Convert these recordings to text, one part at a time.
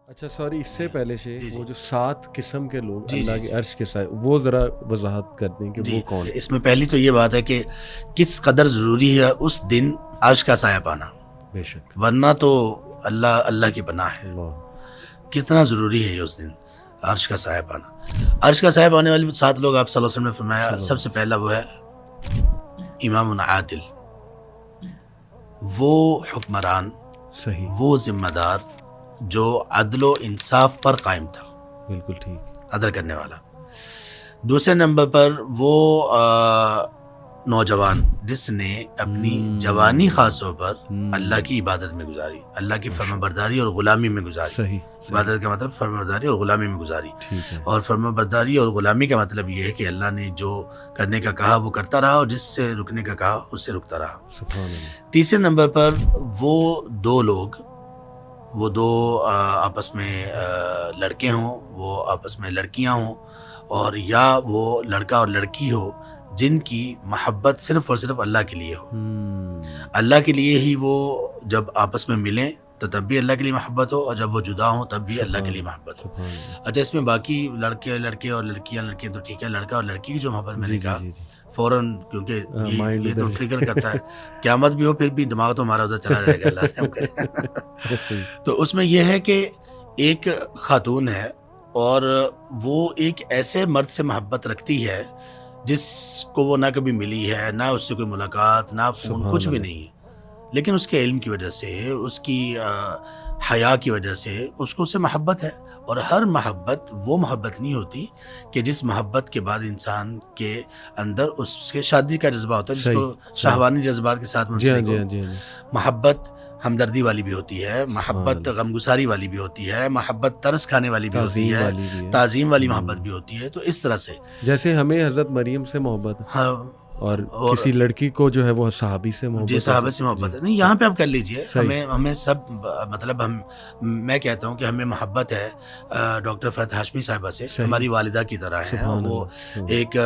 اچھا سوری، اس سے پہلے سے جی وہ جو 7 قسم کے لوگ جی اللہ جی کے عرش کے سائے، وہ ذرا وضاحت کر دیں کہ جی وہ کون؟ اس میں پہلی تو یہ بات ہے کہ کس قدر ضروری ہے اس دن عرش کا سایہ پانا، بے شک، ورنہ تو اللہ کی پناہ ہے. اللہ، کتنا ضروری ہے یہ اس دن عرش کا سایہ پانا. عرش کا سایہ پانے والے 7 لوگ آپ صلی اللہ علیہ وسلم نے فرمایا، صلی سب سے اللہ، پہلا وہ ہے امام عادل، وہ حکمران، صحیح، وہ ذمہ دار جو عدل و انصاف پر قائم تھا، بالکل ٹھیک، عدل کرنے والا. دوسرے نمبر پر وہ نوجوان جس نے اپنی جوانی خاص طور پر اللہ کی عبادت میں گزاری، اللہ کی فرما برداری اور غلامی میں گزاری. صحیح، عبادت کا مطلب فرما برداری اور غلامی میں گزاری. ٹھیک ہے، اور فرما برداری اور غلامی کا مطلب یہ ہے کہ اللہ نے جو کرنے کا کہا وہ کرتا رہا، اور جس سے رکنے کا کہا اس سے رکتا رہا. سبحان اللہ، تیسرے نمبر پر وہ دو آپس میں لڑکے ہوں، وہ آپس میں لڑکیاں ہوں، اور یا وہ لڑکا اور لڑکی ہو جن کی محبت صرف اور صرف اللہ کے لیے ہو. اللہ کے لیے ہی وہ جب آپس میں ملیں تو تب بھی اللہ کے لیے محبت ہو، اور جب وہ جدہ ہوں تب بھی اللہ کے لیے محبت ہو. سبحان اللہ، اچھا اس میں باقی لڑکے اور لڑکیاں تو ٹھیک ہے، لڑکا اور لڑکی کی جو محبت میں نے جی کہا جی جی، فوراً، کیونکہ مائنڈ یہ تو ادھر ٹریگر کرتا ہے، قیامت بھی ہو پھر بھی دماغ تو ہمارا ادھر چلا جائے گا، اللہ رحم کرے. صحیح، تو اس میں یہ ہے کہ ایک خاتون ہے اور وہ ایک ایسے مرد سے محبت رکھتی ہے جس کو وہ نہ کبھی ملی ہے، نہ اس سے کوئی ملاقات، نہ فون، سبحان کچھ بھی اللہ، نہیں ہے، لیکن اس کے علم کی وجہ سے، اس کی حیا کی وجہ سے اس کو اس سے محبت ہے. اور ہر محبت وہ محبت نہیں ہوتی کہ جس محبت کے بعد انسان کے اندر اس کے شادی کا جذبہ ہوتا ہے، جس کو شہوانی جذبات کے ساتھ جی ہاں منسلک جی ہو. ہاں جی ہاں جی، محبت ہمدردی والی بھی ہوتی ہے، محبت اللہ، غمگساری والی بھی ہوتی ہے، محبت ترس کھانے والی بھی ہوتی تعظیم ہے، والی بھی ہے، تعظیم والی محبت بھی ہوتی ہے. تو اس طرح سے جیسے ہمیں حضرت مریم سے محبت ہے، ہاں، اور کسی لڑکی کو جو ہے وہ صحابی سے محبت جی ہے. صحابہ سے محبت ہے. نہیں یہاں پہ آپ کر لیجئے، صحیح، ہمیں سب مطلب میں کہتا ہوں کہ ہمیں محبت ہے ڈاکٹر فرحت ہاشمی صاحبہ سے، صحیح، ہماری والدہ کی طرح ہیں. سبحان وہ اللہ، ایک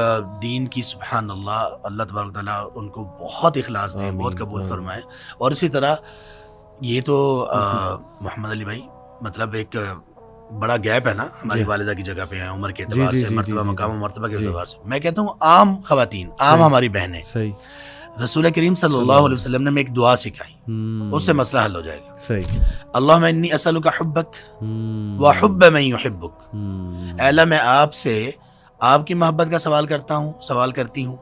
دین کی، سبحان اللہ تبارک تعالیٰ ان کو بہت اخلاص دیں، بہت قبول فرمائیں. اور اسی طرح یہ تو محمد علی بھائی، مطلب ایک بڑا گیپ ہے نا ہماری والدہ کی جگہ پہ ہیں، عمر کے اعتبار سے، مرتبہ مقام و مرتبہ کے اعتبار سے. میں کہتا ہوں عام خواتین، عام ہماری بہنیں، صحیح، رسول کریم صلی اللہ علیہ وسلم نے ہمیں ایک دعا سکھائی، اس سے مسئلہ حل ہو جائے گا. صحیح، اللہم انی اسألک حبک وحب من یحبک. اے اللہ میں آپ سے آپ کی محبت کا سوال کرتی ہوں،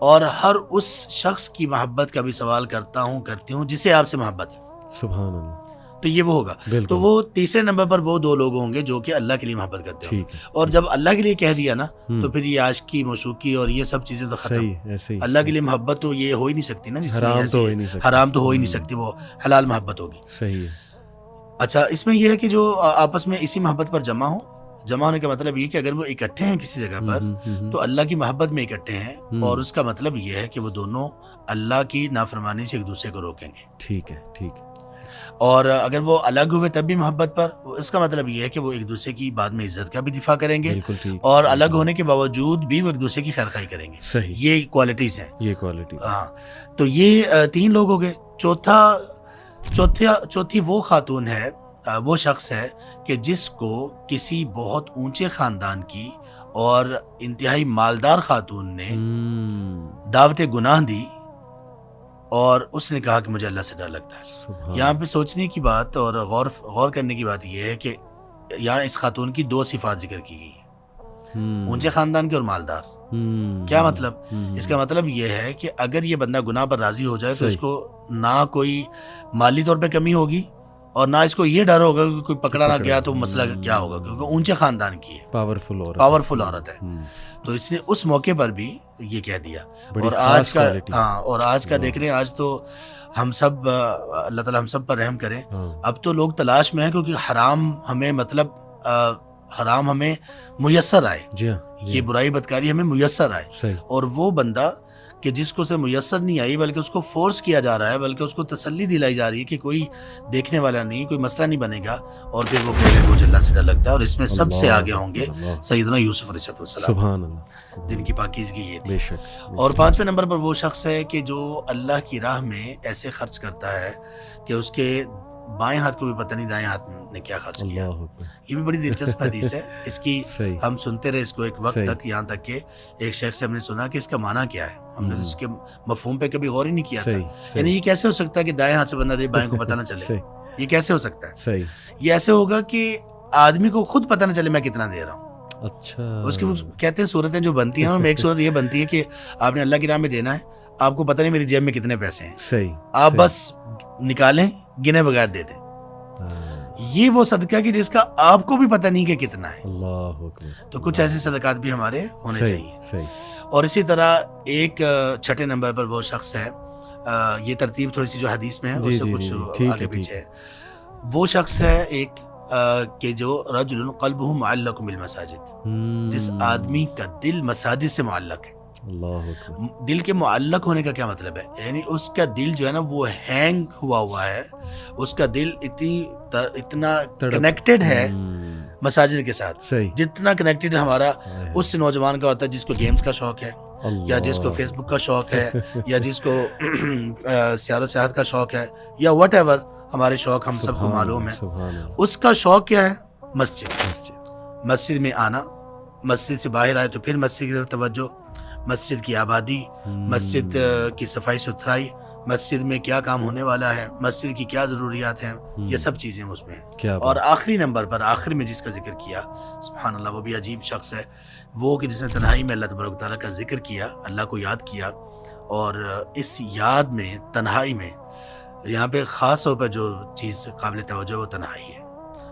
اور ہر اس شخص کی محبت کا بھی سوال کرتی ہوں جسے آپ سے محبت ہے. سبحان اللہ، تو یہ وہ ہوگا. تو وہ تیسرے نمبر پر وہ 2 لوگ ہوں گے جو کہ اللہ کے لیے محبت کرتے ہوں گے. اور جب اللہ کے لیے کہہ دیا نا تو پھر یہ عاشقی، موسیقی اور یہ سب چیزیں تو ختم. اللہ کے لیے محبت تو یہ ہو ہی نہیں سکتی نا، جس میں حرام تو ہو ہی نہیں سکتی، وہ حلال محبت ہوگی. صحیح ہے. اچھا اس میں یہ ہے کہ جو آپس میں اسی محبت پر جمع ہونے کا مطلب یہ کہ اگر وہ اکٹھے ہیں کسی جگہ پر تو اللہ کی محبت میں اکٹھے ہیں، اور اس کا مطلب یہ ہے کہ وہ دونوں اللہ کی نافرمانی سے ایک دوسرے کو روکیں گے. ٹھیک ہے، ٹھیک ہے. اور اگر وہ الگ ہوئے تب بھی محبت پر، اس کا مطلب یہ ہے کہ وہ ایک دوسرے کی بعد میں عزت کا بھی دفاع کریں گے، اور الگ ہونے کے باوجود بھی وہ ایک دوسرے کی خیرخواہی کریں گے. صحیح، یہ کوالٹیز ہیں، یہ کوالٹی. ہاں. تو یہ 3 لوگ ہو گئے. چوتھی وہ خاتون ہے، وہ شخص ہے کہ جس کو کسی بہت اونچے خاندان کی اور انتہائی مالدار خاتون نے دعوت گناہ دی، اور اس نے کہا کہ مجھے اللہ سے ڈر لگتا ہے. یہاں پہ سوچنے کی بات اور غور کرنے کی بات یہ ہے کہ یہاں اس خاتون کی 2 صفات ذکر کی گئی ہیں، اونچے خاندان کے اور مالدار. کیا مطلب؟ اس کا مطلب یہ ہے کہ اگر یہ بندہ گناہ پر راضی ہو جائے تو اس کو نہ کوئی مالی طور پہ کمی ہوگی، اور نہ اس کو یہ ڈر ہوگا کہ کوئی پکڑا نہ گیا تو مسئلہ کیا ہوگا، کیونکہ اونچے خاندان کی ہے، پاورفل عورت ہے. تو اس نے اس موقع پر بھی یہ کہہ دیا. اور آج کا دیکھ رہے ہیں، آج تو ہم سب، اللہ تعالیٰ ہم سب پر رحم کریں، اب تو لوگ تلاش میں ہیں کیونکہ حرام ہمیں میسر آئے، یہ برائی بدکاری ہمیں میسر آئے. اور وہ بندہ کہ جس کو صرف میسر نہیں آئی بلکہ اس کو فورس کیا جا رہا ہے، بلکہ اس کو تسلی دلائی جا رہی ہے کہ کوئی دیکھنے والا نہیں، کوئی مسئلہ نہیں بنے گا، اور پھر وہ کہے گا مجھے اللہ سے ڈر لگتا ہے. اور اس میں سب سے آگے ہوں گے سیدنا یوسف علیہ السلام، سبحان اللہ، جن کی پاکیزگی یہ تھی. بے شک. اور 5ویں نمبر پر وہ شخص ہے کہ جو اللہ کی راہ میں ایسے خرچ کرتا ہے کہ اس کے بائیں ہاتھ کو بھی پتہ نہیں دائیں ہاتھ نے کیا خرچ کیا. اللہ اکبر. یہ بھی بڑی دلچسپ حدیث ہے. اس کی صحیح. ہم سنتے رہے اس کو ایک وقت صحیح. تک, یہاں تک کہ ایک شیخ سے ہم نے سنا کہ اس کا معنی کیا ہے. ہم نے اس کے مفہوم پہ کبھی غور ہی نہیں کیا تھا. صحیح. یعنی یہ کیسے ہو سکتا ہے کہ دائیں ہاتھ سے بندہ دے بائیں کو پتہ نہ چلے؟ صحیح. یہ کیسے ہو سکتا ہے؟ صحیح. یہ ایسے ہوگا کہ آدمی کو خود پتہ نہ چلے میں کتنا دے رہا ہوں. اچھا. اس کی وہ کہتے ہیں صورتیں جو بنتی ہیں, ایک صورت یہ بنتی ہے کہ آپ نے اللہ کی راہ میں دینا ہے, آپ کو پتہ نہیں میری جیب میں کتنے پیسے ہیں, صحیح. آپ بس نکالیں گنے بغیر دے دیں. یہ وہ صدقہ کہ جس کا آپ کو بھی پتہ نہیں کہ کتنا ہے. اللہ اکبر. تو کچھ ایسے صدقات بھی ہمارے ہونے چاہیے. صحیح. اور اسی طرح ایک چھٹے نمبر پر وہ شخص ہے, یہ ترتیب تھوڑی سی جو حدیث میں ہے اس سے کچھ آگے پیچھے ہے. وہ شخص ہے ایک کہ جو رجل قلبہ معلق بالمساجد, جس آدمی کا دل مساجد سے معلق ہے. اللہ اکبر. دل کے معلق ہونے کا کیا مطلب ہے؟ یعنی اس کا دل جو ہے نا وہ ہینگ ہوا ہے, اس کا دل اتنا کنیکٹڈ ہے مساجد کے ساتھ, صحیح. جتنا کنیکٹڈ ہمارا اس نوجوان کا ہوتا ہے جس کو گیمز کا شوق ہے, یا جس کو فیس بک کا شوق ہے, یا جس کو سیار و سیاحت کا شوق ہے, یا وٹ ایور ہمارے شوق ہم سب کو معلوم ہے. اس کا شوق کیا ہے؟ مسجد. مسجد میں آنا, مسجد سے باہر آئے تو پھر مسجد کی طرف توجہ, مسجد کی آبادی, مسجد کی صفائی ستھرائی, مسجد میں کیا کام ہونے والا ہے, مسجد کی کیا ضروریات ہیں, یہ سب چیزیں اس میں ہیں. اور آخری نمبر پر آخر میں جس کا ذکر کیا, سبحان اللہ, وہ بھی عجیب شخص ہے, وہ کہ جس نے تنہائی میں اللہ تبارک و تعالیٰ کا ذکر کیا, اللہ کو یاد کیا, اور اس یاد میں تنہائی میں یہاں پہ خاص طور پر جو چیز قابل توجہ وہ تنہائی ہے.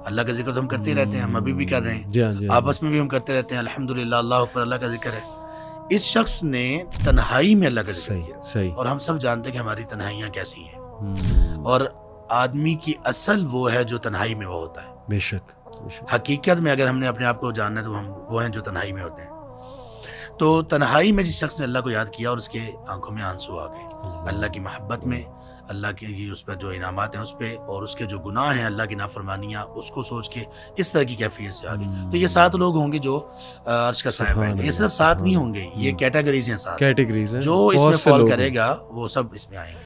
اللہ کا ذکر تو ہم کرتے رہتے ہیں, ہم ابھی بھی کر رہے ہیں, آپس میں بھی ہم کرتے رہتے ہیں, الحمدللہ, اللہ اکبر, اللہ کا ذکر ہے. اس شخص نے تنہائی میں اللہ کا ذکر کیا, اور ہم سب جانتے ہیں کہ ہماری تنہائیاں کیسی ہیں, اور آدمی کی اصل وہ ہے جو تنہائی میں وہ ہوتا ہے. بے شک. حقیقت میں اگر ہم نے اپنے آپ کو جاننا ہے تو ہم وہ ہیں جو تنہائی میں ہوتے ہیں. تو تنہائی میں جس شخص نے اللہ کو یاد کیا اور اس کے آنکھوں میں آنسو آ گئے, اللہ کی محبت میں, اللہ کے اس پر جو انعامات ہیں اس پہ, اور اس کے جو گناہ ہیں اللہ کی نافرمانیاں اس کو سوچ کے اس طرح کی کیفیت سے آگے. تو یہ 7 لوگ ہوں گے جو عرش کا سایہ پائیں گے. یہ صرف 7 نہیں ہوں گے, یہ کیٹیگریز ہیں, 7 کیٹیگریز ہیں. جو اس میں فال کرے گا وہ سب اس میں آئیں گے.